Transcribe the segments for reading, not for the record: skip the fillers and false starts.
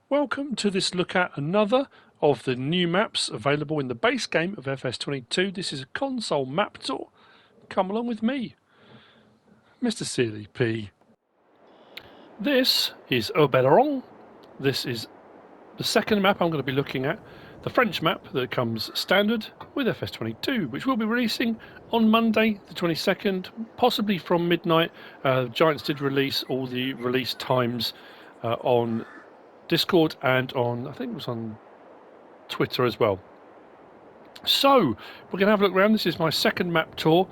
Welcome to this look at another of the new maps available in the base game of FS22. This is a console map tour. Come along with me, MrSealyp. This is HAUT-BEYLERON. This is the second map I'm going to be looking at, the French map that comes standard with FS22, which we'll be releasing on Monday the 22nd, possibly from midnight. Giants did release all the release times on Discord and on, I think it was on Twitter as well. So we're going to have a look around. This is my second map tour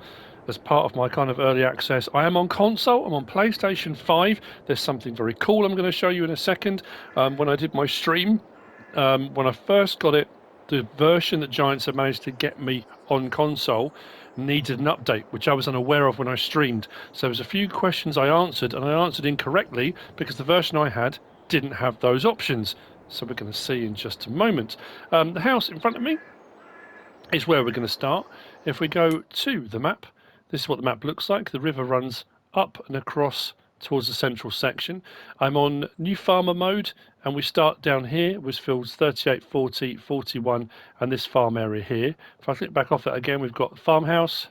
as part of my kind of early access. I am on console, I'm on PlayStation 5. There's something very cool I'm going to show you in a second. When I did my stream, when I first got it, the version that Giants had managed to get me on console needed an update, which I was unaware of when I streamed. So there was a few questions I answered, and I answered incorrectly because the version I had didn't have those options. So we're going to see in just a moment. The house in front of me is where we're going to start. If we go to the map, this is what the map looks like. The river runs up and across towards the central section. I'm on new farmer mode, and we start down here with fields 38, 40, 41, and this farm area here. If I click back off that again, we've got farmhouse,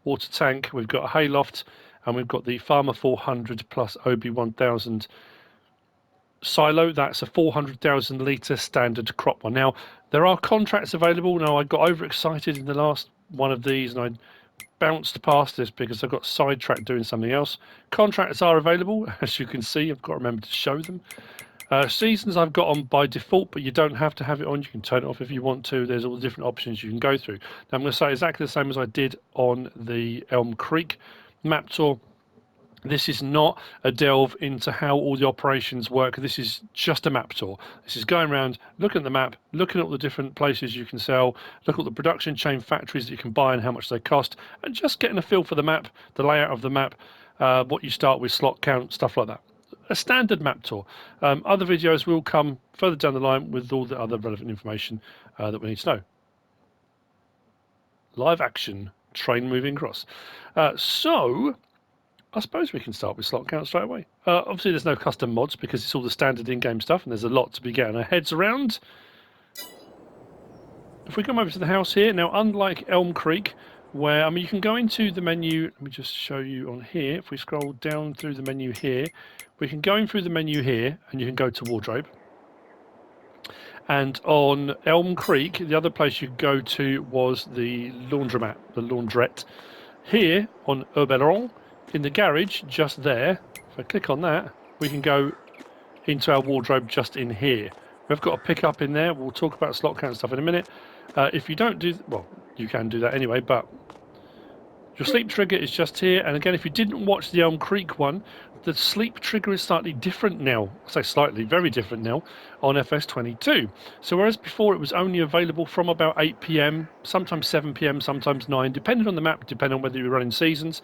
water tank, we've got a hayloft, and we've got the Farmer 400 plus OB 1000 silo. That's a 400,000 litre standard crop one. Now, there are contracts available. Now, I got overexcited in the last one of these, and I bounced past this because I got sidetracked doing something else. Contracts are available, as you can see. I've got to remember to show them. Seasons I've got on by default, but you don't have to have it on. You can turn it off if you want to. There's all the different options you can go through. Now, I'm going to say exactly the same as I did on the Elm Creek map tour. This is not a delve into how all the operations work. This is just a map tour. This is going around, looking at the map, looking at all the different places you can sell, look at the production chain factories that you can buy and how much they cost, and just getting a feel for the map, the layout of the map, what you start with, slot count, stuff like that. A standard map tour. Other videos will come further down the line with all the other relevant information that we need to know. Live action, train moving across. So I suppose we can start with slot count straight away. Obviously, there's no custom mods because it's all the standard in-game stuff, and there's a lot to be getting our heads around. If we come over to the house here, now unlike Elm Creek, where, I mean, you can go into the menu, let me just show you on here. If we scroll down through the menu here, we can go in through the menu here, and you can go to wardrobe. And on Elm Creek, the other place you could go to was the laundromat, the laundrette. Here on HAUT-BEYLERON, in the garage just there, if I click on that, we can go into our wardrobe just in here. We've got a pickup in there. We'll talk about slot count stuff in a minute. If you don't do, well, you can do that anyway, but your sleep trigger is just here. And again, if you didn't watch the Elm Creek one, the sleep trigger is slightly different now. I say slightly, very different now on FS22. So whereas before it was only available from about 8 PM, sometimes 7 PM, sometimes 9, depending on the map, depending on whether you're running seasons.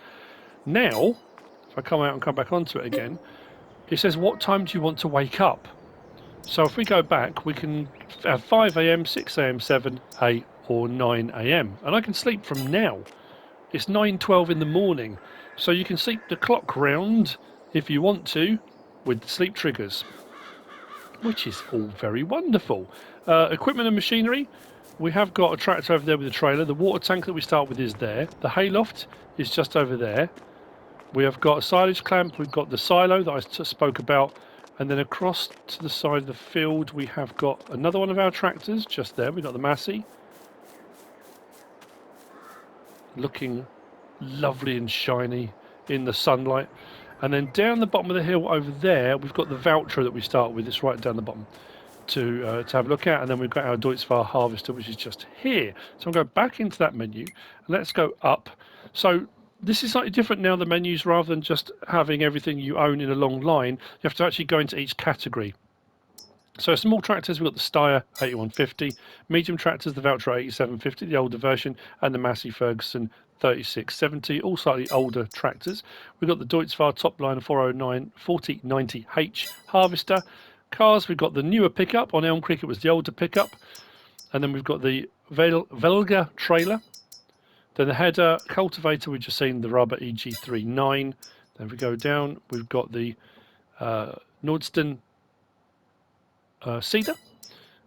Now, if I come out and come back onto it again, it says, what time do you want to wake up? So if we go back, we can have 5 AM, 6 AM, 7, 8, or 9 AM. And I can sleep from now. It's 9:12 in the morning. So you can sleep the clock round if you want to with the sleep triggers, which is all very wonderful. Equipment and machinery. We have got a tractor over there with a trailer. The water tank that we start with is there. The hayloft is just over there. We have got a silage clamp, we've got the silo that I spoke about, and then across to the side of the field we have got another one of our tractors just there. We've got the Massey, looking lovely and shiny in the sunlight. And then down the bottom of the hill over there we've got the voucher that we start with. It's right down the bottom to have a look at, and then we've got our Deutz harvester, which is just here. So I'll go back into that menu and let's go up. So this is slightly different now, the menus, rather than just having everything you own in a long line. You have to actually go into each category. So small tractors, we've got the Steyr 8150, medium tractors, the Valtra 8750, the older version, and the Massey Ferguson 3670, all slightly older tractors. We've got the Deutz Topline 409 4090H harvester. Cars, we've got the newer pickup. On Elm Creek it was the older pickup. And then we've got the Velga trailer. Then the header, cultivator, we've just seen the rubber EG39. Then we go down, we've got the Nordston seeder,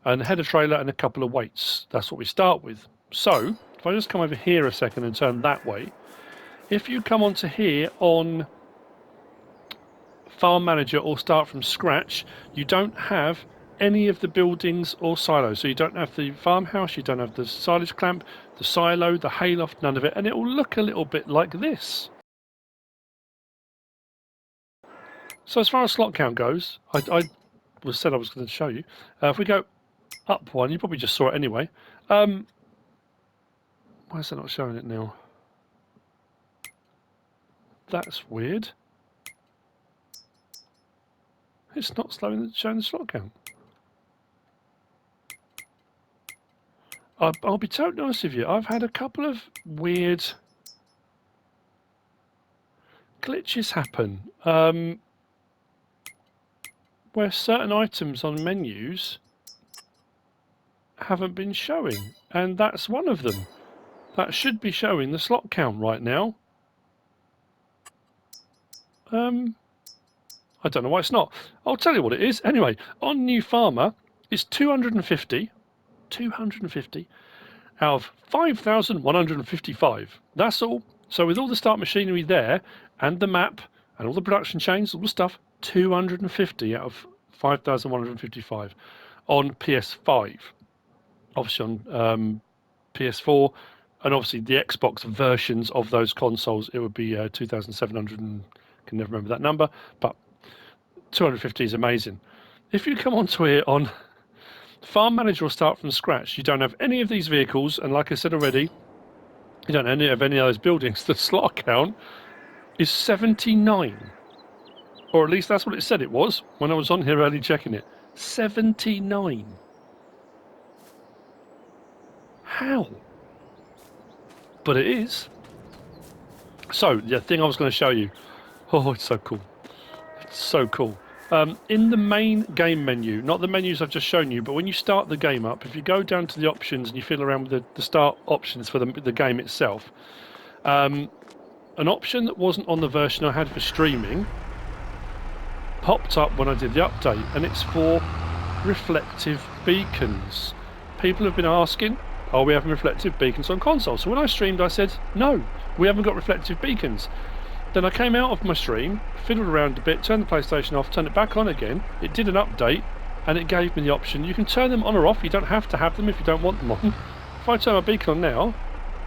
and a header trailer and a couple of weights. That's what we start with. So if I just come over here a second and turn that way, if you come onto here on Farm Manager or start from scratch, you don't have any of the buildings or silos. So you don't have the farmhouse, you don't have the silage clamp, the silo, the hayloft, none of it, and it will look a little bit like this. So as far as slot count goes, I said I was going to show you. If we go up one, you probably just saw it anyway. Why is it not showing it now? That's weird. It's not showing the slot count. I'll be totally honest with you. I've had a couple of weird glitches happen where certain items on menus haven't been showing, and that's one of them. That should be showing the slot count right now. I don't know why it's not. I'll tell you what it is. Anyway, on New Farmer, it's 250 out of 5,155. That's all. So with all the start machinery there, and the map, and all the production chains, all the stuff, 250 out of 5,155 on PS5. Obviously on PS4, and obviously the Xbox versions of those consoles, it would be 2,700, and can never remember that number, but 250 is amazing. If you come onto here on Farm Manager or start from scratch, you don't have any of these vehicles, and like I said already, you don't have any of those buildings. The slot count is 79, or at least that's what it said it was when I was on here early checking it. 79. How? But it is. So the thing I was going to show you. Oh, it's so cool. It's so cool. In the main game menu, not the menus I've just shown you, but when you start the game up, if you go down to the options and you fiddle around with the start options for the game itself, an option that wasn't on the version I had for streaming popped up when I did the update, and it's for reflective beacons. People have been asking, are we having reflective beacons on console? So when I streamed, I said, no, we haven't got reflective beacons. Then I came out of my stream, fiddled around a bit, turned the PlayStation off, turned it back on again. It did an update, and it gave me the option. You can turn them on or off. You don't have to have them if you don't want them on. If I turn my beacon on now,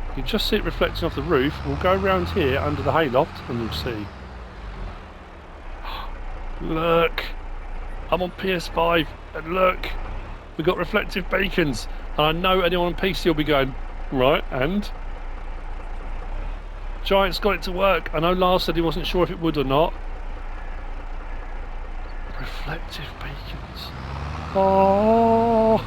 you can just see it reflecting off the roof. We'll go around here under the hayloft, and you'll see. Look, I'm on PS5, and look, we've got reflective beacons. And I know anyone on PC will be going, right, and? Giant's got it to work. I know Lars said he wasn't sure if it would or not. Reflective beacons. Oh!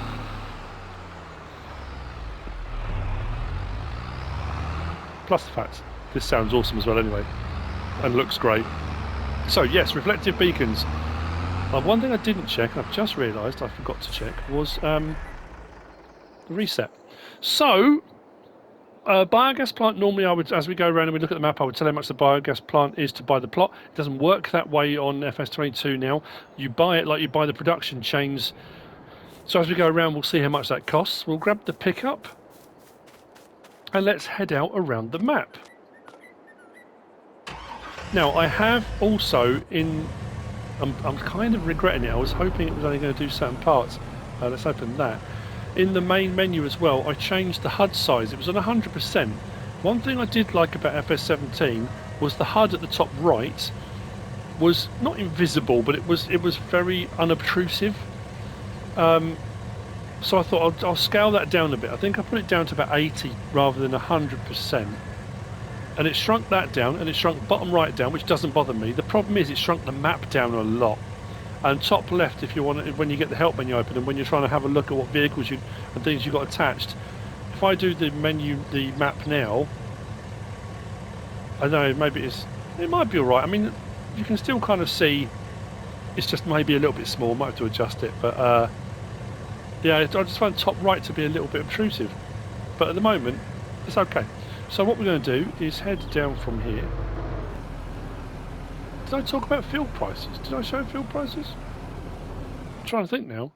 Plus the fact, this sounds awesome as well anyway. And looks great. So yes, reflective beacons. One thing I didn't check, I've just realised I forgot to check, was the reset. So, biogas plant, normally I would, as we go around and we look at the map, I would tell how much the biogas plant is to buy the plot. It doesn't work that way on FS22 now. You buy it like you buy the production chains. So as we go around, we'll see how much that costs. We'll grab the pickup and let's head out around the map. Now, I have also I'm kind of regretting it. I was hoping it was only going to do certain parts. Let's open that. In the main menu as well, I changed the HUD size. It was on 100%. One thing I did like about FS17 was the HUD at the top right was not invisible, but it was very unobtrusive. So I thought I'll scale that down a bit. I think I put it down to about 80 rather than 100%. And it shrunk that down, and it shrunk bottom right down, which doesn't bother me. The problem is it shrunk the map down a lot. And top left, if you want, when you get the help menu open and when you're trying to have a look at what vehicles and things you got attached, if I do the menu, the map now, I don't know, maybe it might be all right. I mean, you can still kind of see. It's just maybe a little bit small. Might have to adjust it, but yeah, I just find top right to be a little bit obtrusive. But at the moment, it's okay. So what we're going to do is head down from here. Did I talk about fuel prices? Did I show fuel prices? I'm trying to think now.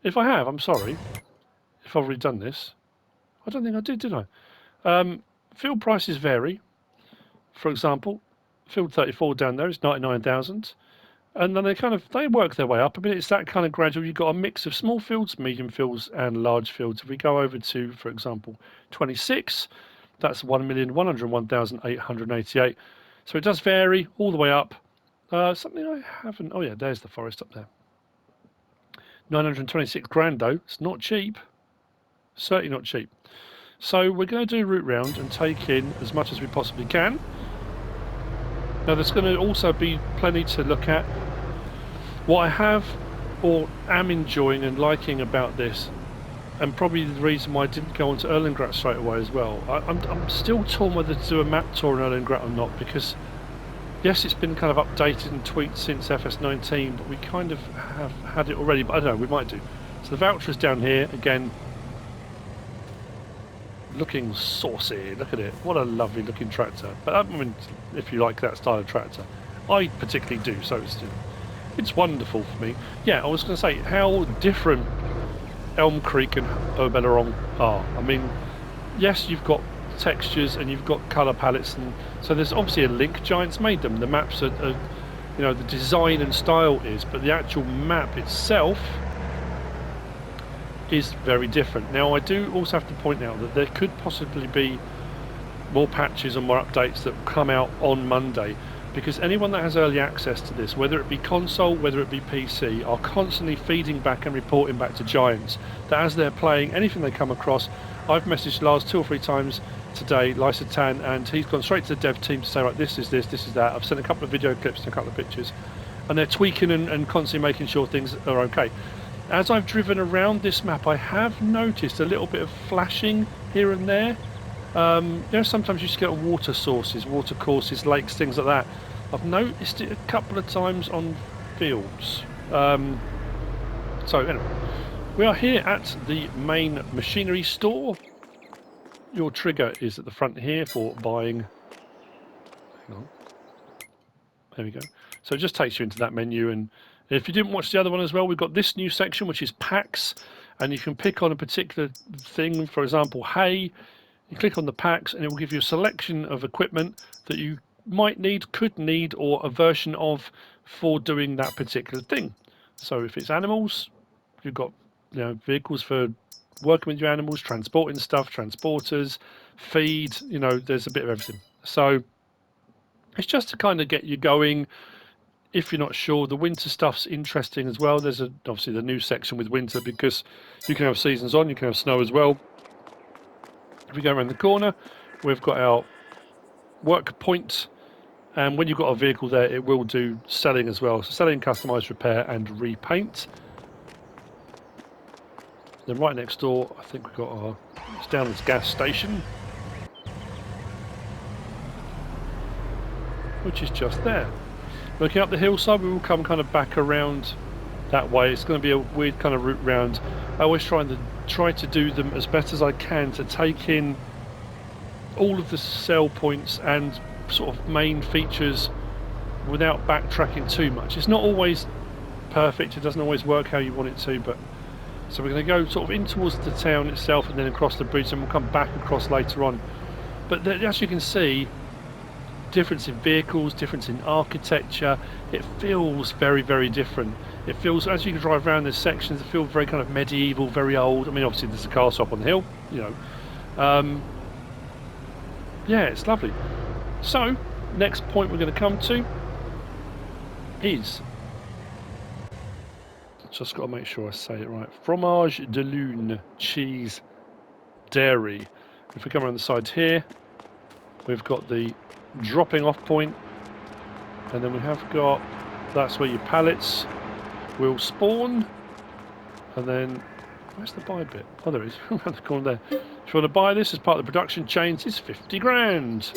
If I have, I'm sorry. If I've already done this. I don't think I did I? Field prices vary. For example, field 34 down there is 99,000. And then they work their way up. I mean, it's that kind of gradual. You've got a mix of small fields, medium fields, and large fields. If we go over to, for example, 26, that's 1,101,888. So it does vary all the way up. Something I haven't. Oh yeah, there's the forest up there. 926 grand though. It's not cheap. Certainly not cheap. So we're going to do a route round and take in as much as we possibly can. Now there's going to also be plenty to look at. What I have or am enjoying and liking about this, and probably the reason why I didn't go on to Erlengratt straight away as well, I'm still torn whether to do a map tour in Erlengratt or not, because yes, it's been kind of updated and tweaked since FS19, but we kind of have had it already, but I don't know, we might do. So the voucher is down here, again, looking saucy. Look at it, what a lovely looking tractor. But I mean, if you like that style of tractor, I particularly do, so it's wonderful for me. Yeah, I was going to say how different Elm Creek and HAUT-BEYLERON are. I mean, yes, you've got textures and you've got colour palettes, and so there's obviously a link. Giants made them. The maps are you know, the design and style is, but the actual map itself is very different. Now, I do also have to point out that there could possibly be more patches and more updates that will come out on Monday, because anyone that has early access to this, whether it be console, whether it be PC, are constantly feeding back and reporting back to Giants that as they're playing anything they come across. I've messaged Lars 2 or 3 times today, Lysatan, and he's gone straight to the dev team to say, right, this is this, this is that. I've sent a couple of video clips and a couple of pictures, and they're tweaking and constantly making sure things are okay. As I've driven around this map, I have noticed a little bit of flashing here and there. You know, sometimes you just get water sources, water courses, lakes, things like that. I've noticed it a couple of times on fields. So anyway, we are here at the main machinery store. Your trigger is at the front here for buying. Hang on. There we go. So it just takes you into that menu, and if you didn't watch the other one as well, we've got this new section which is packs, and you can pick on a particular thing. For example, hay. You click on the packs and it will give you a selection of equipment that you might need, could need, or a version of for doing that particular thing. So if it's animals, you've got, you know, vehicles for working with your animals, transporting stuff, transporters, feed, you know, there's a bit of everything. So it's just to kind of get you going. If you're not sure, the winter stuff's interesting as well. There's obviously the new section with winter, because you can have seasons on, you can have snow as well. If we go around the corner, we've got our work point, and when you've got a vehicle there, it will do selling as well. So selling, customise, repair, and repaint. Then right next door, I think we've got our, it's down this gas station, which is just there. Looking up the hillside, we will come kind of back around that way. It's going to be a weird kind of route round. I always try to do them as best as I can to take in all of the sell points and sort of main features without backtracking too much. It's not always perfect, it doesn't always work how you want it to, but so we're going to go sort of in towards the town itself and then across the bridge, and we'll come back across later on. But as you can see, difference in vehicles, difference in architecture, it feels very, very different. It feels, as you can drive around these sections, it feels very kind of medieval, very old. I mean, obviously there's a car stop on the hill, you know. Yeah, it's lovely. So, next point we're going to come to is, just got to make sure I say it right, Fromage de Lune, cheese, dairy. If we come around the sides here, we've got the dropping off point, and then we have got, that's where your pallets will spawn, and then, where's the buy bit? Oh, there it is, around the corner there. If you want to buy this as part of the production chains, it's 50 grand.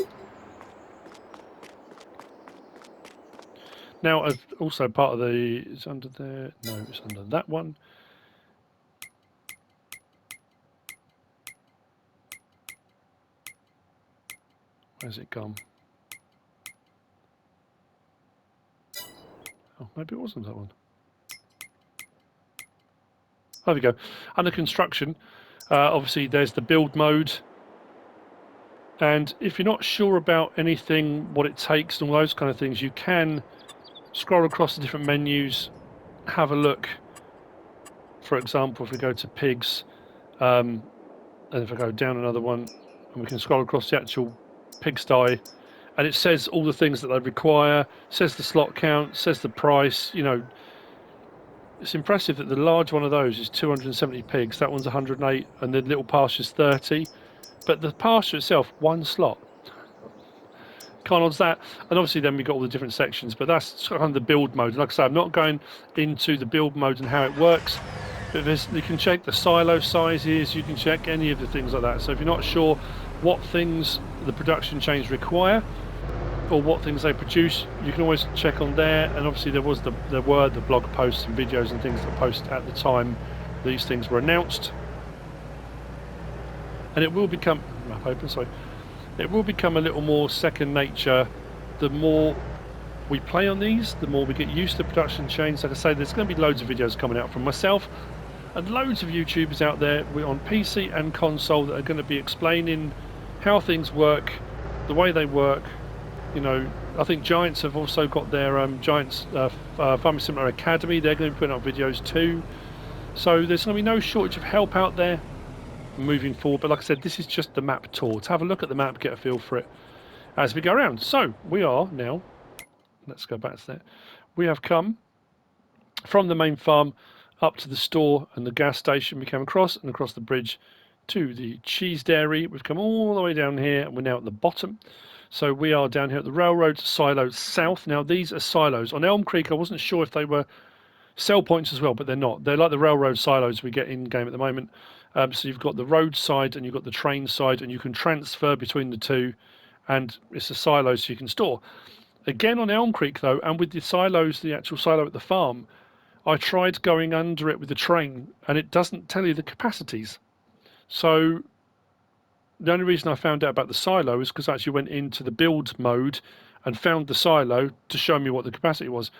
Now, as also part of the, it's under there, no, it's under that one. Where's it gone? Oh, maybe it wasn't that one. There we go. Under construction, obviously there's the build mode. And if you're not sure about anything, what it takes and all those kind of things, you can scroll across the different menus, have a look. For example, if we go to pigs, and if I go down another one, and we can scroll across the actual pigsty, and it says all the things that they require, says the slot count, says the price. You know, it's impressive that the large one of those is 270 pigs. That one's 108, and the little pasture's 30. But the pasture itself, one slot. Can't odds that. And obviously then we've got all the different sections, but that's kind of the build mode. Like I say, I'm not going into the build mode and how it works, but you can check the silo sizes, you can check any of the things like that. So if you're not sure what things the production chains require or what things they produce, you can always check on there. And obviously there were the blog posts and videos and things that were posted at the time these things were announced. And it will become map open, sorry. It will become a little more second nature the more we play on these, the more we get used to production chains. Like I say, there's going to be loads of videos coming out from myself and loads of YouTubers out there on PC and console that are going to be explaining how things work, the way they work. You know, I think Giants have also got their Giants Farming Simulator Academy. They're going to be putting up videos too. So there's going to be no shortage of help out there moving forward. But like I said, this is just the map tour. To have a look at the map, get a feel for it as we go around. So we are now, let's go back to that. We have come from the main farm up to the store and the gas station. We came across and across the bridge to the cheese dairy. We've come all the way down here and we're now at the bottom. So we are down here at the railroad silos south. Now these are silos. On Elm Creek I wasn't sure if they were sell points as well, but they're not. They're like the railroad silos we get in game at the moment. So you've got the road side and you've got the train side, and you can transfer between the two, and it's a silo so you can store. Again on Elm Creek though, and with the silos, the actual silo at the farm, I tried going under it with the train and it doesn't tell you the capacities. So the only reason I found out about the silo is because I actually went into the build mode and found the silo to show me what the capacity was.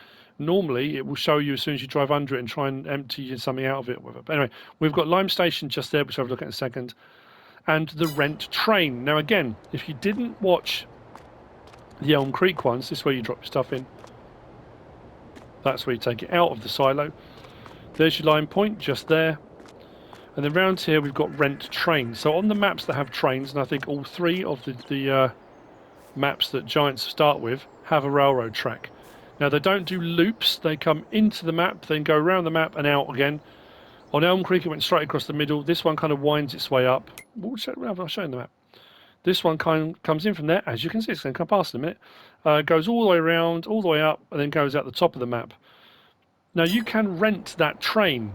Normally it will show you as soon as you drive under it and try and empty something out of it. But anyway, we've got Lyme Station just there, which I'll have a look at in a second, and the rent train. Now again, if you didn't watch the Elm Creek ones, this is where you drop your stuff in. That's where you take it out of the silo. There's your line point just there. And then round here we've got rent train. So on the maps that have trains, and I think all three of the maps that Giants start with have a railroad track. Now they don't do loops, they come into the map, then go around the map and out again. On Elm Creek it went straight across the middle. This one kind of winds its way up. I'll show you the map. This one kind of comes in from there, as you can see, it's going to come past in a minute. Goes all the way around, all the way up, and then goes out the top of the map. Now you can rent that train.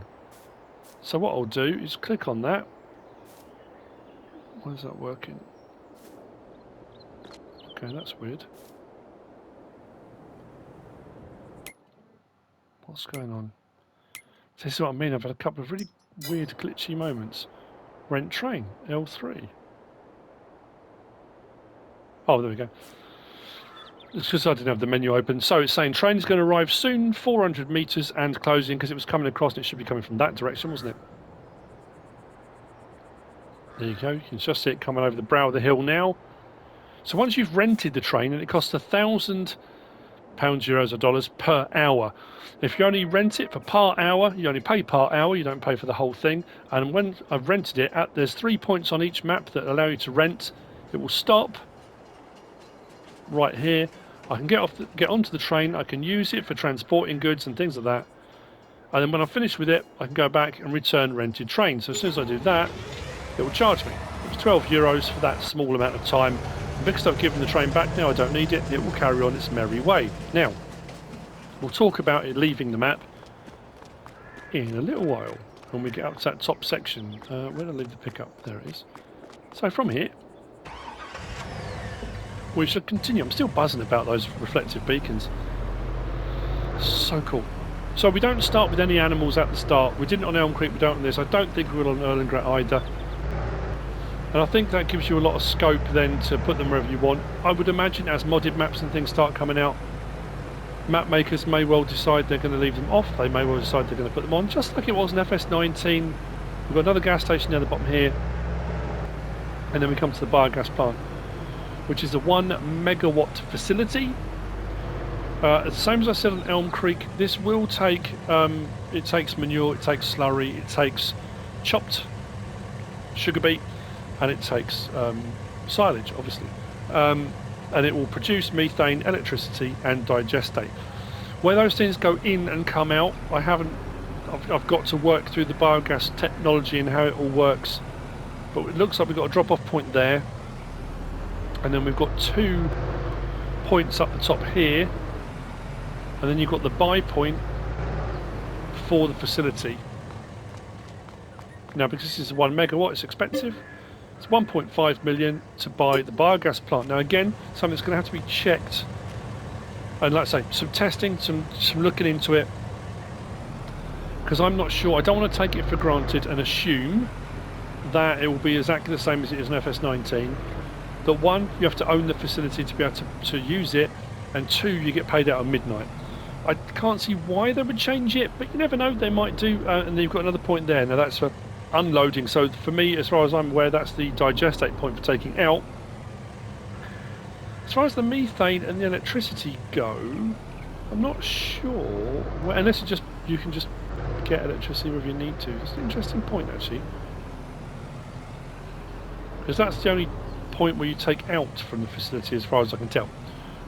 So what I'll do is click on that. Why is that working? Okay, that's weird. What's going on? This is what I mean, I've had a couple of really weird glitchy moments. Rent train, L3. Oh, there we go. It's because I didn't have the menu open. So it's saying train is going to arrive soon, 400 metres and closing, because it was coming across and it should be coming from that direction, wasn't it? There you go, you can just see it coming over the brow of the hill now. So once you've rented the train, and it costs £1,000, euros or dollars per hour. If you only rent it for part hour, you only pay part hour, you don't pay for the whole thing. And when I've rented it, there's 3 points on each map that allow you to rent. It will stop right here. I can get onto the train, I can use it for transporting goods and things like that. And then when I'm finished with it, I can go back and return rented train. So as soon as I do that, it will charge me. It's 12 euros for that small amount of time. And because I've given the train back now, I don't need it, it will carry on its merry way. Now, we'll talk about it leaving the map in a little while when we get up to that top section. Where did I leave the pickup? There it is. So from here, we should continue. I'm still buzzing about those reflective beacons. So cool. So we don't start with any animals at the start. We didn't on Elm Creek, we don't on this. I don't think we will on Erlengratt either. And I think that gives you a lot of scope then to put them wherever you want. I would imagine as modded maps and things start coming out, Map makers may well decide they're going to leave them off. They may well decide they're going to put them on, just like it was in FS19. We've got another gas station down the bottom here, and then we come to the biogas plant, which is a 1 megawatt facility. Same as I said on Elm Creek, this will take, it takes manure, it takes slurry, it takes chopped sugar beet, and it takes silage, obviously. And it will produce methane, electricity, and digestate. Where those things go in and come out, I've got to work through the biogas technology and how it all works. But it looks like we've got a drop-off point there, and then we've got 2 points up the top here, and then you've got the buy point for the facility. Now, because this is 1 megawatt, it's expensive. It's 1.5 million to buy the biogas plant. Now again, something that's going to have to be checked, and like I say, some testing, some looking into it, because I'm not sure. I don't want to take it for granted and assume that it will be exactly the same as it is in FS19. That 1, you have to own the facility to be able to use it, and 2, you get paid out at midnight. I can't see why they would change it, but you never know, they might do. And then you've got another point there. Now that's for unloading, so for me, as far as I'm aware, that's the digestate point for taking out. As far as the methane and the electricity go, I'm not sure, well, unless you can just get electricity wherever you need to. It's an interesting point, actually, because that's the only point where you take out from the facility, as far as I can tell.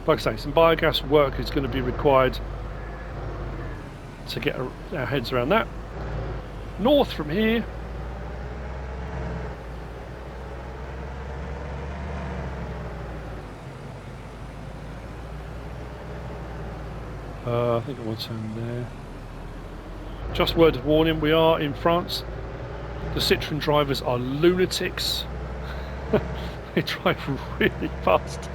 Like I say, some biogas work is going to be required to get our heads around that. North from here, I think I want to turn there. Just word of warning, we are in France. The Citroen drivers are lunatics. They drive really fast.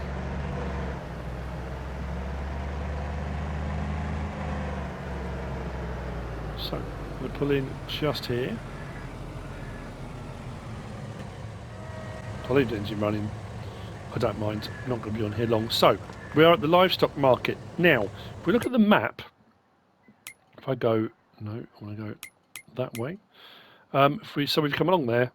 So, I'm going to pull in just here. I'll leave the engine running. I don't mind. I'm not going to be on here long. So, we are at the Livestock Market. Now, if we look at the map, if I go, no, I want to go that way. So we've come along there,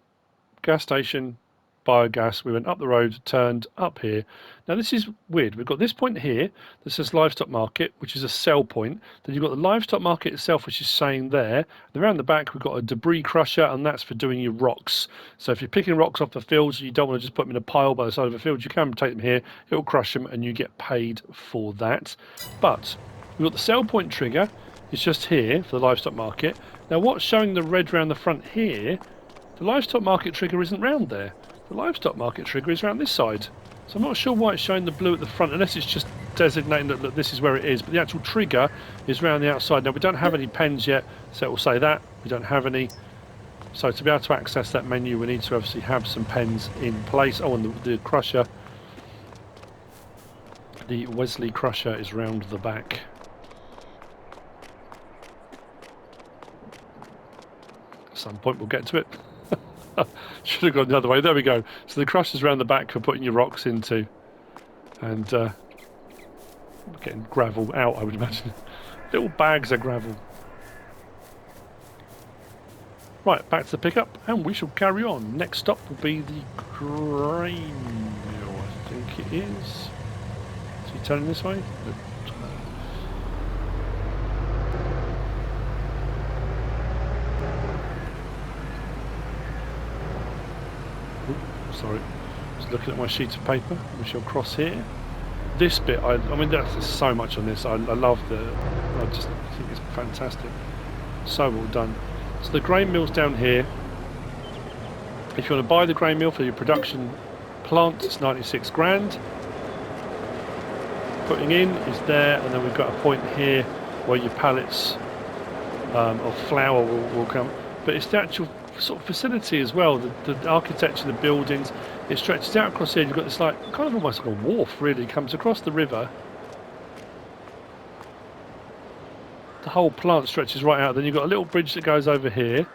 gas station, biogas, we went up the road, turned up here. Now this is weird. We've got this point here that says Livestock Market, which is a sell point. Then you've got the Livestock Market itself, which is saying there. And around the back we've got a debris crusher, and that's for doing your rocks. So if you're picking rocks off the fields, you don't want to just put them in a pile by the side of a field, you can take them here, it'll crush them, and you get paid for that. But we've got the sell point trigger, it's just here for the Livestock Market. Now what's showing the red round the front here, the Livestock Market trigger isn't round there. The Livestock Market trigger is around this side. So I'm not sure why it's showing the blue at the front, unless it's just designating that this is where it is. But the actual trigger is around the outside. Now we don't have any pens yet, so it will say that. We don't have any. So to be able to access that menu, we need to obviously have some pens in place. Oh, and the crusher. The Wesley crusher is round the back. At some point we'll get to it. Should have gone the other way. There we go. So the crusher's around the back for putting your rocks into, and getting gravel out, I would imagine. Little bags of gravel. Right, back to the pickup, and we shall carry on. Next stop will be the grain mill, I think it is. Is he turning this way? Sorry, just looking at my sheet of paper. We shall cross here. This bit, I mean, there's so much on this. I love I just think it's fantastic. So well done. So the grain mill's down here. If you want to buy the grain mill for your production plant, it's 96 grand. Putting in is there, and then we've got a point here where your pallets of flour will come. But it's the actual sort of facility as well, the architecture, the buildings, it stretches out across here. You've got this like kind of almost like a wharf, really, comes across the river. The whole plant stretches right out. Then you've got a little bridge that goes over here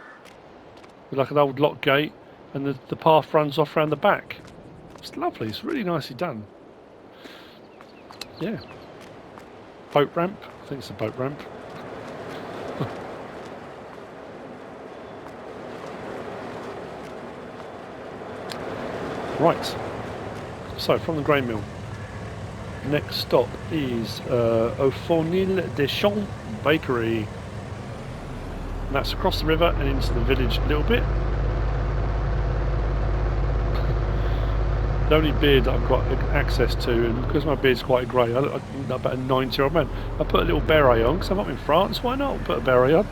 with like an old lock gate, and the path runs off around the back. It's lovely. It's really nicely done. Yeah. boat ramp. I think it's a boat ramp. Right. So from the grain mill, next stop is Untitled Bakery. And that's across the river and into the village a little bit. The only beard that I've got access to, and because my beard's quite grey, I'm about a 90-year-old man, I put a little beret on because I'm up in France. Why not put a beret on?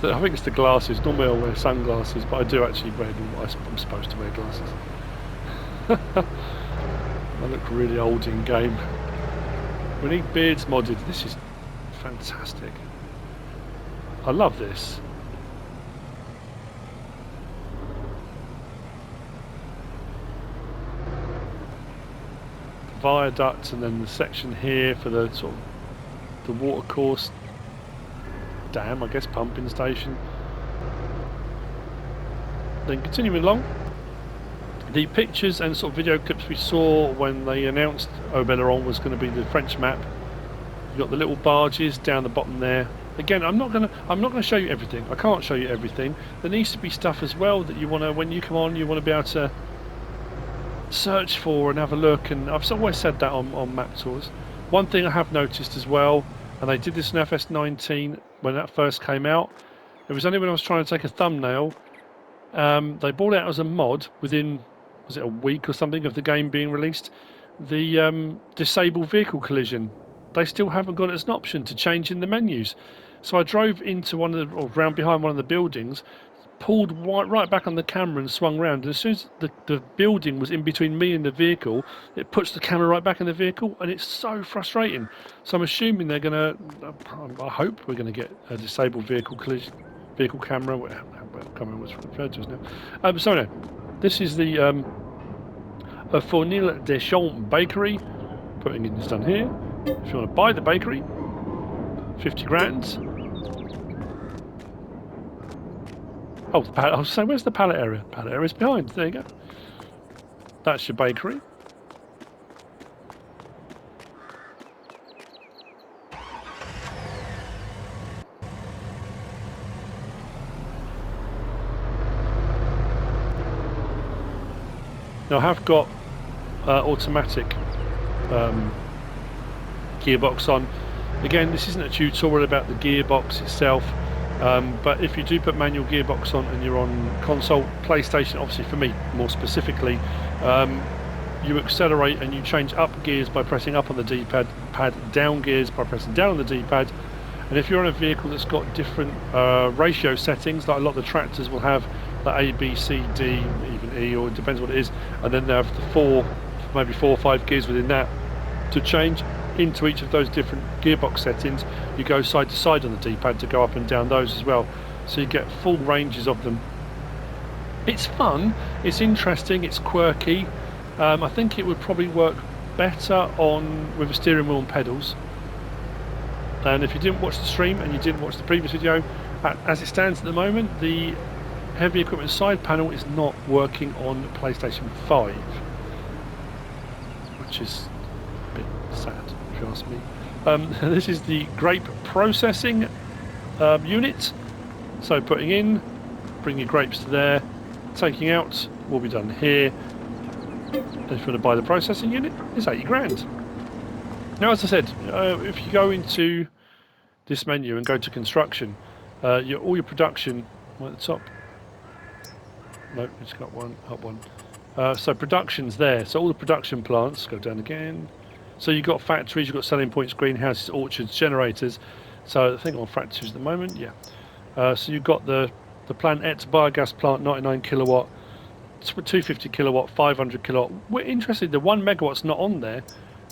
I think it's the glasses. Normally I wear sunglasses, but I do actually wear them. I'm supposed to wear glasses. I look really old in game. We need beards modded. This is fantastic. I love this. Viaduct, and then the section here for the sort of the watercourse dam, I guess, pumping station. Then continuing along, the pictures and sort of video clips we saw when they announced HAUT-BEYLERON was going to be the French map. You've got the little barges down the bottom there. Again, I'm not gonna show you everything. I can't show you everything. There needs to be stuff as well that you want to, when you come on, you want to be able to search for and have a look. And I've always said that on map tours. One thing I have noticed as well, and they did this in FS19 when that first came out. It was only when I was trying to take a thumbnail. They brought it out as a mod within, was it a week or something of the game being released? The disable vehicle collision. They still haven't got it as an option to change in the menus. So I drove into one of the, or round behind one of the buildings, pulled right back on the camera and swung round. And as soon as the building was in between me and the vehicle, it puts the camera right back in the vehicle, and it's so frustrating. So I'm assuming they're going to, I hope we're going to get a disabled vehicle collision, vehicle camera, I can't remember what's referred to as now. So no, this is the Untitled Bakery. Putting in this done here. If you want to buy the bakery, 50 grand. Oh, the pallet, I was saying, where's the pallet area? Pallet area's behind. There you go. That's your bakery. Now I have got automatic gearbox on. Again, this isn't a tutorial about the gearbox itself, but if you do put manual gearbox on and you're on console, PlayStation, obviously for me more specifically, you accelerate and you change up gears by pressing up on the D-pad, down gears by pressing down on the D-pad. And if you're on a vehicle that's got different ratio settings, like a lot of the tractors will have like A, B, C, D, even E, or it depends what it is, and then they have the maybe four or five gears within that. To change into each of those different gearbox settings, you go side to side on the D-pad to go up and down those as well, so you get full ranges of them. It's fun, it's interesting, it's quirky. I think it would probably work better with a steering wheel and pedals. And if you didn't watch the stream and you didn't watch the previous video, as it stands at the moment, the heavy equipment side panel is not working on PlayStation 5, which is a bit sad if you ask me. This is the Grape processing unit. So putting in, bring your grapes to there, taking out will be done here. And if you want to buy the processing unit, it's 80 grand. Now, as I said, if you go into this menu and go to construction, all your production at the top. Nope, it's got one, up one. So production's there. So all the production plants, go down again. So you've got factories, you've got selling points, greenhouses, orchards, generators. So I think on factories at the moment, yeah. So you've got the Plant X Biogas Plant, 99 kilowatt, 250 kilowatt, 500 kilowatt. We're interested, the 1 megawatt's not on there.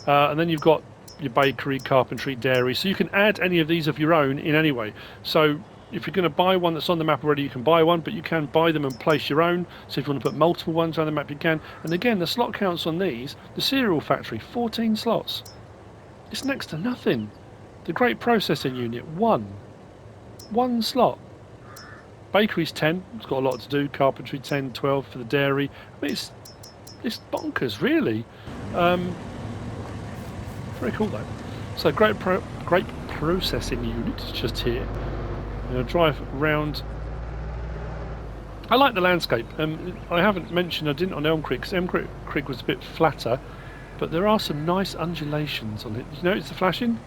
And then you've got your bakery, carpentry, dairy. So you can add any of these of your own in any way. So if you're going to buy one that's on the map already, you can buy one, but you can buy them and place your own. So if you want to put multiple ones on the map, you can. And again, the slot counts on these, the cereal factory, 14 slots. It's next to nothing. The Grape processing unit, 1 slot. Bakery's 10, it's got a lot to do. Carpentry 10, 12 for the dairy. I mean, it's bonkers, really. Very cool though. So grape processing unit is just here. I'm going to drive round. I like the landscape. I haven't mentioned I didn't on Elm Creek because Elm Creek was a bit flatter, but there are some nice undulations on it. Did you notice the flashing?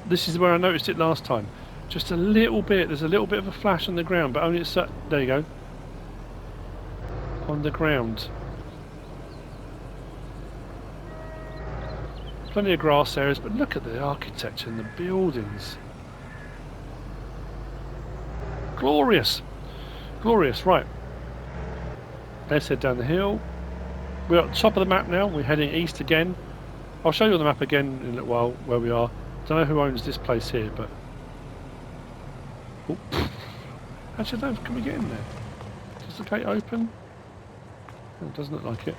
This is where I noticed it last time. Just a little bit. There's a little bit of a flash on the ground, but only it's there you go. On the ground. Plenty of grass areas, but look at the architecture and the buildings. Glorious. Glorious, right. Let's head down the hill. We're at the top of the map now. We're heading east again. I'll show you on the map again in a little while where we are. Don't know who owns this place here, but... Oh. Actually, I don't know. Can we get in there? Does the gate open? Oh, it doesn't look like it.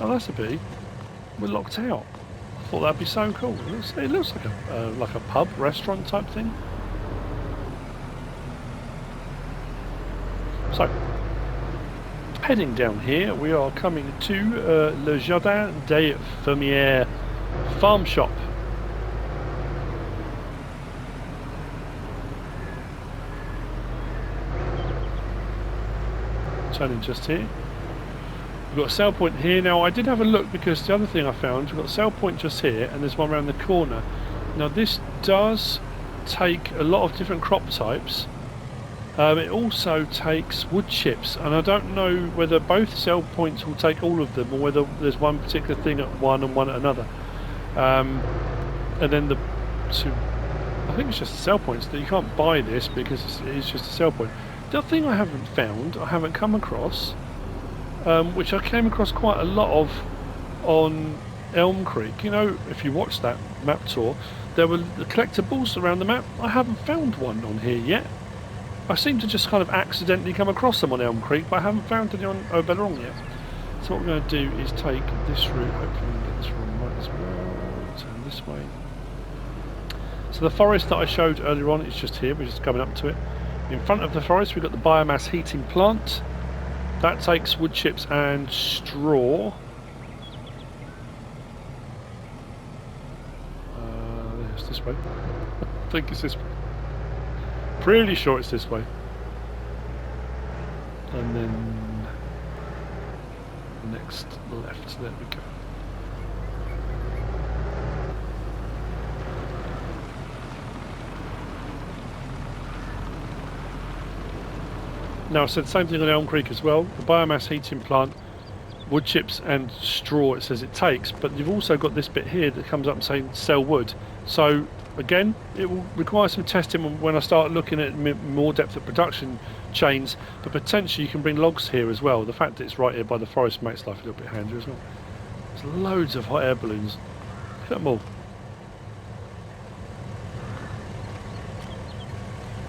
Oh, that's a pity. We're locked out. I thought that'd be so cool. It looks like a pub, restaurant type thing. So, heading down here, we are coming to Le Jardin des Fermières farm shop. Turning just here. We've got a sale point here. Now, I did have a look because the other thing I found, we've got a sale point just here and there's one around the corner. Now, this does take a lot of different crop types. It also takes wood chips, and I don't know whether both sell points will take all of them or whether there's one particular thing at one and one at another. And then I think it's just the sell points that you can't buy this because it's just a sell point. The other thing I haven't come across, which I came across quite a lot of on Elm Creek. You know, if you watch that map tour, there were the collectibles around the map. I haven't found one on here yet. I seem to just kind of accidentally come across them on Elm Creek, but I haven't found any on HAUT-BEYLERON yet. So what we're going to do is take this route. Hopefully we can get this one right as well. Turn this way. So the forest that I showed earlier on is just here. We're just coming up to it. In front of the forest we've got the biomass heating plant. That takes wood chips and straw. It's this way. I think it's this way. Pretty sure it's this way. And then next left, there we go. Now I said the same thing on Elm Creek as well. The biomass heating plant, wood chips and straw it says it takes, but you've also got this bit here that comes up saying sell wood. So again, it will require some testing when I start looking at more depth of production chains, but potentially you can bring logs here as well. The fact that it's right here by the forest makes life a little bit handier as well. There's loads of hot air balloons. Look at them all.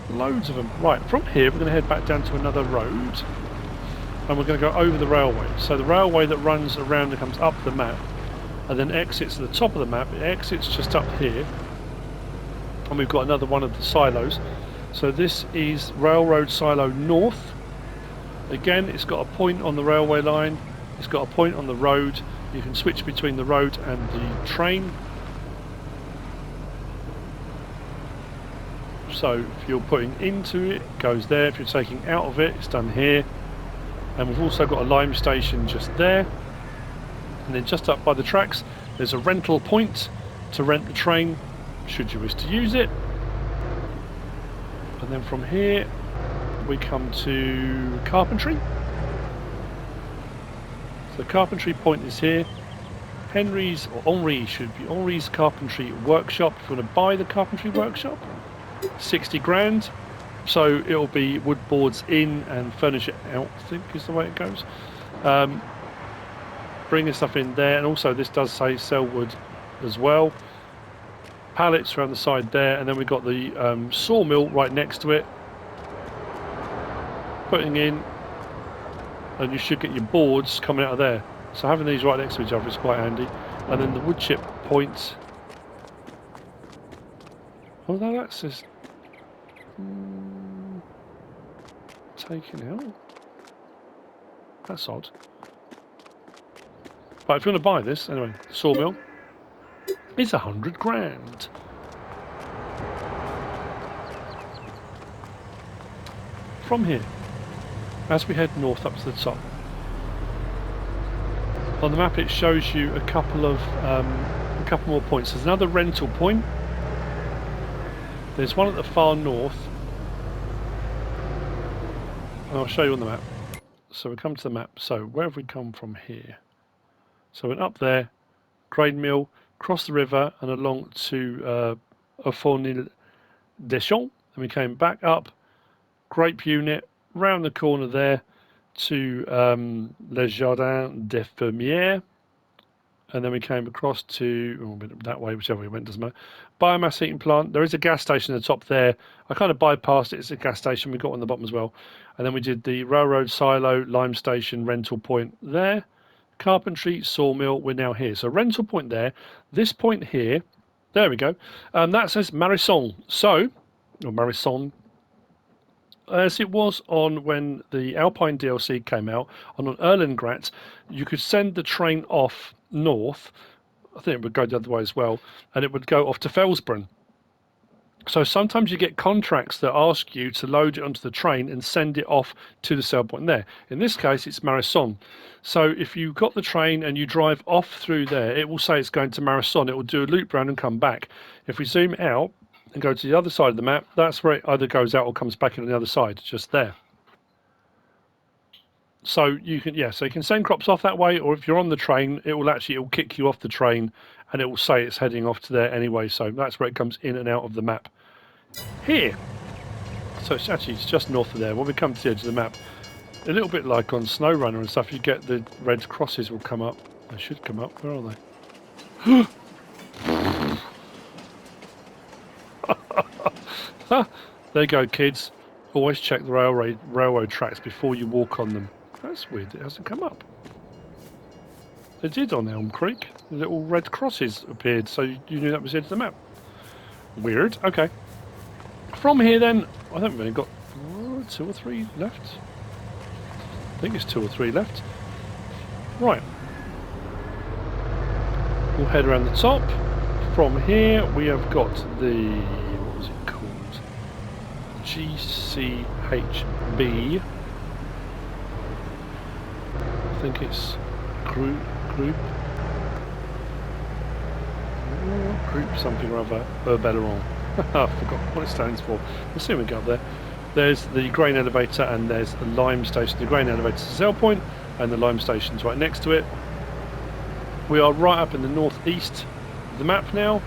Loads of them. Right, from here we're going to head back down to another road and we're going to go over the railway. So the railway that runs around and comes up the map and then exits at the top of the map, it exits just up here. And we've got another one of the silos. So this is Railroad Silo North. Again, it's got a point on the railway line. It's got a point on the road. You can switch between the road and the train. So if you're putting into it, it goes there. If you're taking out of it, it's done here. And we've also got a Lyme Station just there. And then just up by the tracks, there's a rental point to rent the train should you wish to use it. And then from here we come to Carpentry. So Carpentry point is here. Henry's Carpentry Workshop. If you want to buy the Carpentry Workshop, 60 grand. So it'll be wood boards in and furnish it out, I think is the way it goes. Bring the stuff in there, and also this does say sell wood as well. Pallets around the side there, and then we've got the sawmill right next to it. Putting in, and you should get your boards coming out of there. So having these right next to each other is quite handy. And then the wood chip point. Although that says taken out. That's odd. But if you want to buy this, anyway, sawmill. is 100 grand. From here, as we head north up to the top, on the map it shows you a couple more points. There's another rental point. There's one at the far north, and I'll show you on the map. So we come to the map. So where have we come from here? So we went up there, grain mill, crossed the river and along to Fournil-Deschamps, and we came back up, grape unit, round the corner there to Les Jardins des Fermières, and then we came across to that way, whichever we went, doesn't matter. Biomass heating plant. There is a gas station at the top there. I kind of bypassed it. It's a gas station we got on the bottom as well. And then we did the railroad silo, Lyme Station, rental point there. Carpentry, sawmill, we're now here. So rental point there. This point here, there we go. That says Marisson. So, or Marisson, as it was on when the Alpine DLC came out, on Erlengrat, you could send the train off north. I think it would go the other way as well, and it would go off to Felsbrunn. So sometimes you get contracts that ask you to load it onto the train and send it off to the sell point there. In this case, it's Marisson. So if you've got the train and you drive off through there, it will say it's going to Marisson. It will do a loop round and come back. If we zoom out and go to the other side of the map, that's where it either goes out or comes back in on the other side, just there. So you can, so you can send crops off that way, or if you're on the train, it will kick you off the train and it will say it's heading off to there anyway. So that's where it comes in and out of the map. Here, so it's just north of there. When we come to the edge of the map, a little bit like on SnowRunner and stuff, you get the red crosses will come up. They should come up. Where are they? There you go, kids. Always check the railroad tracks before you walk on them. That's weird, it hasn't come up. They did on Elm Creek. The little red crosses appeared, so you knew that was the edge of the map. Weird, okay. From here then, I think we've only got 2 or 3 left. I think it's 2 or 3 left. Right. We'll head around the top. From here we have got the, what was it called? GCHB. I think it's group something or other, HAUT-BEYLERON. I forgot what it stands for. We'll see when we go up there. There's the grain elevator and there's the Lyme Station. The grain elevator is the sell point and the Lyme Station's right next to it. We are right up in the northeast of the map now.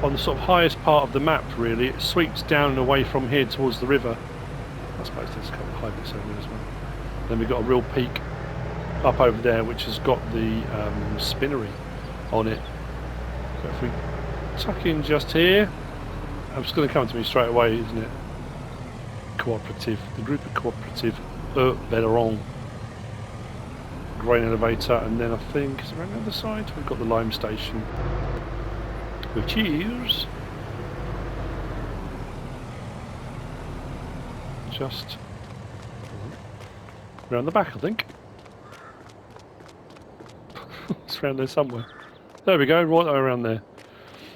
On the sort of highest part of the map, really. It sweeps down and away from here towards the river. I suppose there's a couple of high bits over there as well. Then we've got a real peak up over there which has got the spinnery on it. So if we tuck in just here, it's going to come to me straight away, isn't it? Cooperative, the group of cooperative HAUT-BEYLERON grain elevator, and then I think is around the other side we've got the Lyme Station, which is just around the back, I think. It's around there somewhere. There we go, right around there.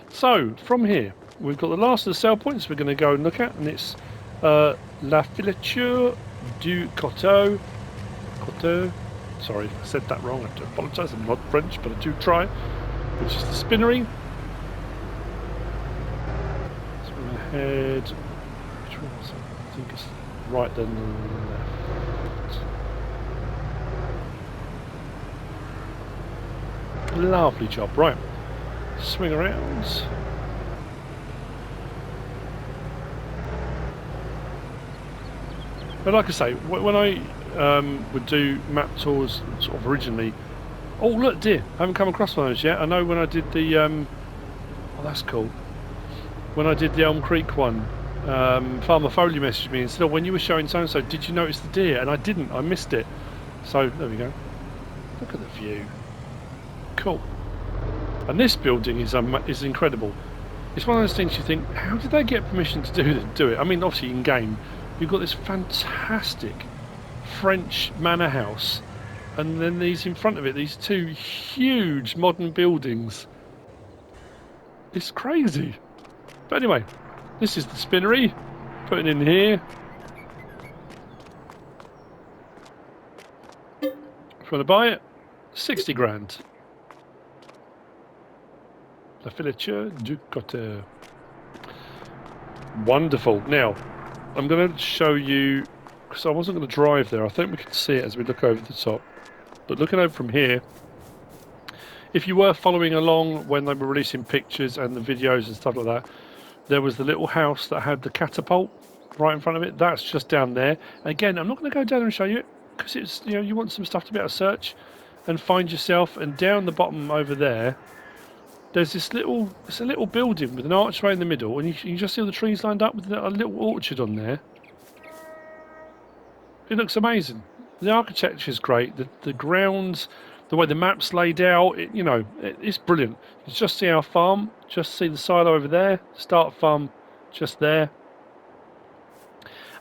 So from here we've got the last of the sell points we're going to go and look at, and it's La Filature du Coteau. Sorry if I said that wrong, I have to apologise, I'm not French but I do try. Which is the spinnery. So we're going to head, which one was it? I think it's right then left. Lovely job, right. Swing around. But like I say, when I would do map tours sort of originally, oh look, deer, I haven't come across one of those yet. I know when I did the, oh that's cool. When I did the Elm Creek one, Farmer Foley messaged me and said, oh, when you were showing so-and-so, did you notice the deer? And I didn't, I missed it. So, there we go. Look at the view. Cool. And this building is incredible. It's one of those things you think, how did they get permission to do it? I mean, obviously in game, you've got this fantastic French manor house, and then these in front of it, these 2 huge modern buildings. It's crazy. But anyway, this is the spinnery. Putting in here. If you want to buy it, 60 grand. La filature du côté. Wonderful. Now, I'm going to show you, because I wasn't going to drive there. I think we can see it as we look over the top. But looking over from here, if you were following along when they were releasing pictures and the videos and stuff like that, there was the little house that had the catapult right in front of it. That's just down there. Again, I'm not going to go down there and show you it, because it's, you know, you want some stuff to be able to search and find yourself. And down the bottom over there, there's this little, it's a little building with an archway in the middle, and you can just see all the trees lined up with a little orchard on there. It looks amazing. The architecture is great. The grounds, the way the map's laid out, it's brilliant. You just see our farm, just see the silo over there, start farm just there.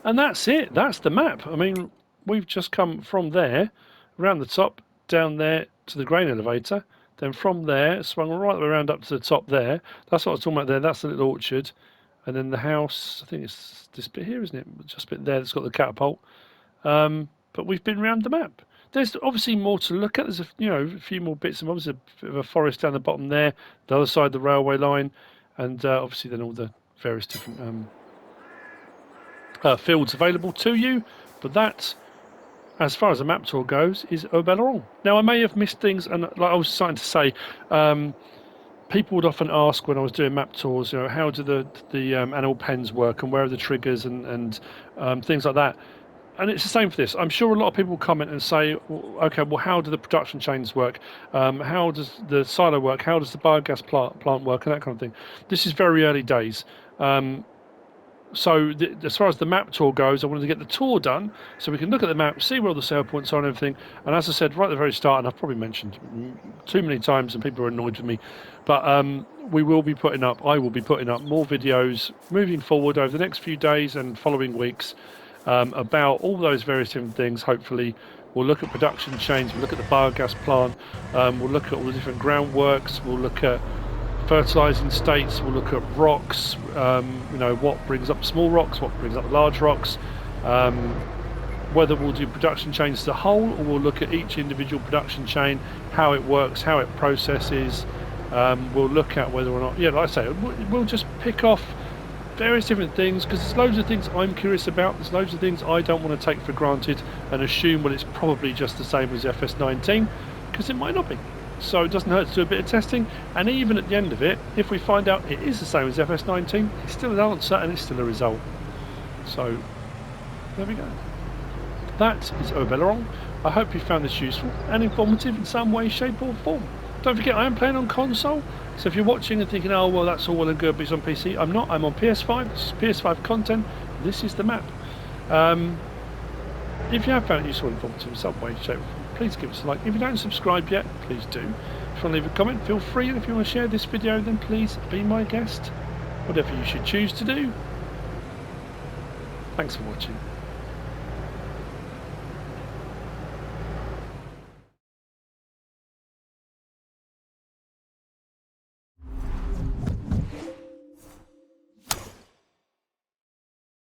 And that's it. That's the map. I mean, we've just come from there, around the top, down there to the grain elevator. Then from there, swung right the way around up to the top there. That's what I was talking about there. That's the little orchard. And then the house, I think it's this bit here, isn't it? Just a bit there that's got the catapult. But we've been around the map. There's obviously more to look at. There's a few more bits and bobs. A bit of a forest down the bottom there, the other side of the railway line, and obviously then all the various different fields available to you. But that, as far as the map tour goes, is HAUT-BEYLERON. Now I may have missed things, and like I was starting to say, people would often ask when I was doing map tours, how do the animal pens work, and where are the triggers and things like that. And it's the same for this. I'm sure a lot of people comment and say, well, okay, well, how do the production chains work? How does the silo work? How does the biogas plant work? And that kind of thing. This is very early days. So as far as the map tour goes, I wanted to get the tour done so we can look at the map, see where all the sale points are and everything. And as I said right at the very start, and I've probably mentioned too many times and people are annoyed with me, but we will be putting up, I will be putting up more videos moving forward over the next few days and following weeks about all those various different things. Hopefully we'll look at production chains, we'll look at the biogas plant, we'll look at all the different groundworks, we'll look at fertilizing states, we'll look at rocks, what brings up small rocks, what brings up large rocks, whether we'll do production chains as a whole or we'll look at each individual production chain, how it works, how it processes. We'll look at whether or not, like I say, we'll just pick off various different things, because there's loads of things I'm curious about, there's loads of things I don't want to take for granted and assume, well, it's probably just the same as FS19, because it might not be. So it doesn't hurt to do a bit of testing, and even at the end of it, if we find out it is the same as FS19, it's still an answer and it's still a result. So there we go. That is HAUT-BEYLERON. I hope you found this useful and informative in some way, shape or form. Don't forget, I am playing on console, so if you're watching and thinking, oh well, that's all well and good but it's on PC, I'm not. I'm on PS5. This is PS5 content. This is the map. If you have found it useful and informative in some way, shape or form, please give us a like. If you don't subscribe yet, please do. If you want to leave a comment, feel free, and if you want to share this video, then please be my guest. Whatever you should choose to do. Thanks for watching.